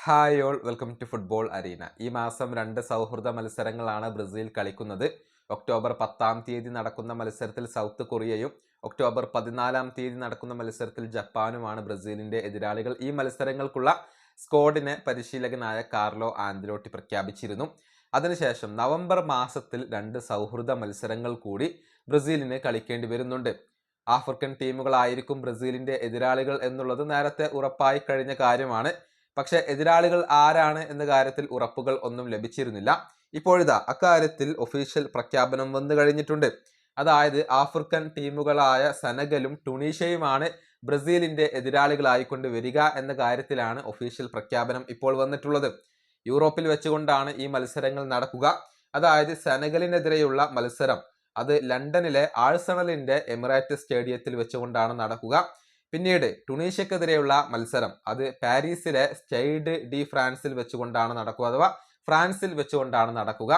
Hi all welcome to football arena. ഈ മാസം 2 സൗഹൃദ മത്സരങ്ങളാണ് ബ്രസീൽ കളിക്കുന്നത്. ഒക്ടോബർ 10-ാം തീയതി നടക്കുന്ന മത്സരത്തിൽ സൗത്ത് കൊറിയയും ഒക്ടോബർ 14-ാം തീയതി നടക്കുന്ന മത്സരത്തിൽ ജപ്പാനുമാണ് ബ്രസീലിന്റെ എതിരാളികൾ. ഈ മത്സരങ്ങൾക്കുള്ള സ്ക്വാഡിനെ പരിശീലകനായ കാർലോ ആഞ്ചലോട്ടി പ്രഖ്യാപിച്ചിരുന്നു. അതിനുശേഷം നവംബർ മാസത്തിൽ 2 സൗഹൃദ മത്സരങ്ങൾ കൂടി ബ്രസീലിന് കളിക്കേണ്ടി വരുന്നുണ്ട്. ആഫ്രിക്കൻ ടീമുകളായിരിക്കും ബ്രസീലിന്റെ എതിരാളികൾ എന്നുള്ളത് നേരത്തെ ഉറപ്പായി കഴിഞ്ഞ കാര്യമാണ്. പക്ഷെ എതിരാളികൾ ആരാണ് എന്ന കാര്യത്തിൽ ഉറപ്പുകൾ ഒന്നും ലഭിച്ചിരുന്നില്ല. ഇപ്പോഴിതാ അക്കാര്യത്തിൽ ഒഫീഷ്യൽ പ്രഖ്യാപനം വന്നു കഴിഞ്ഞിട്ടുണ്ട്. അതായത് ആഫ്രിക്കൻ ടീമുകളായ സെനഗലും ടുണീഷ്യയുമാണ് ബ്രസീലിന്റെ എതിരാളികളായിക്കൊണ്ട് വരിക എന്ന കാര്യത്തിലാണ് ഒഫീഷ്യൽ പ്രഖ്യാപനം ഇപ്പോൾ വന്നിട്ടുള്ളത്. യൂറോപ്പിൽ വെച്ചുകൊണ്ടാണ് ഈ മത്സരങ്ങൾ നടക്കുക. അതായത് സെനഗലിനെതിരെയുള്ള മത്സരം അത് ലണ്ടനിലെ ആഴ്സണലിന്റെ എമിറേറ്റ് സ്റ്റേഡിയത്തിൽ വെച്ചുകൊണ്ടാണ് നടക്കുക. പിന്നീട് ടുണീഷ്യക്കെതിരെയുള്ള മത്സരം അത് പാരീസിലെ സ്റ്റേഡ് ഡി ഫ്രാൻസിൽ വെച്ചുകൊണ്ടാണ് നടക്കുക, അഥവാ ഫ്രാൻസിൽ വെച്ചുകൊണ്ടാണ് നടക്കുക.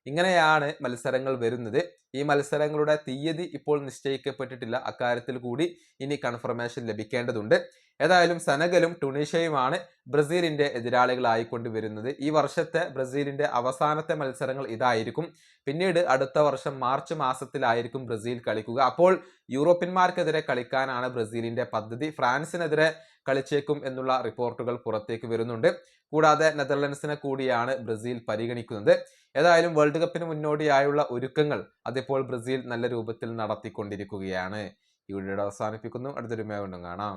ഇങ്ങനെയാണ് മത്സരങ്ങൾ വരുന്നത്. ഈ മത്സരങ്ങളുടെ തീയതി ഇപ്പോൾ നിശ്ചയിക്കപ്പെട്ടിട്ടില്ല. അക്കാര്യത്തിൽ കൂടി ഇനി കൺഫർമേഷൻ ലഭിക്കേണ്ടതുണ്ട്. ഏതായാലും സെനഗലും ടുണീഷ്യയുമാണ് ബ്രസീലിന്റെ എതിരാളികളായിക്കൊണ്ട് വരുന്നത്. ഈ വർഷത്തെ ബ്രസീലിന്റെ അവസാനത്തെ മത്സരങ്ങൾ ഇതായിരിക്കും. പിന്നീട് അടുത്ത വർഷം മാർച്ച് മാസത്തിലായിരിക്കും ബ്രസീൽ കളിക്കുക. അപ്പോൾ യൂറോപ്യന്മാർക്കെതിരെ കളിക്കാനാണ് ബ്രസീലിന്റെ പദ്ധതി. ഫ്രാൻസിനെതിരെ കളിച്ചേക്കും എന്നുള്ള റിപ്പോർട്ടുകൾ പുറത്തേക്ക് വരുന്നുണ്ട്. കൂടാതെ നെതർലൻഡ്സിനെ കൂടിയാണ് ബ്രസീൽ പരിഗണിക്കുന്നത്. ഏതായാലും വേൾഡ് കപ്പിന് മുന്നോടിയായുള്ള ഒരുക്കങ്ങൾ അതിപ്പോൾ ബ്രസീൽ നല്ല രൂപത്തിൽ നടത്തിക്കൊണ്ടിരിക്കുകയാണ്. ഈ വീഡിയോ അവസാനിപ്പിക്കുന്നു. അടുത്തൊരു വീണ്ടും കാണാം.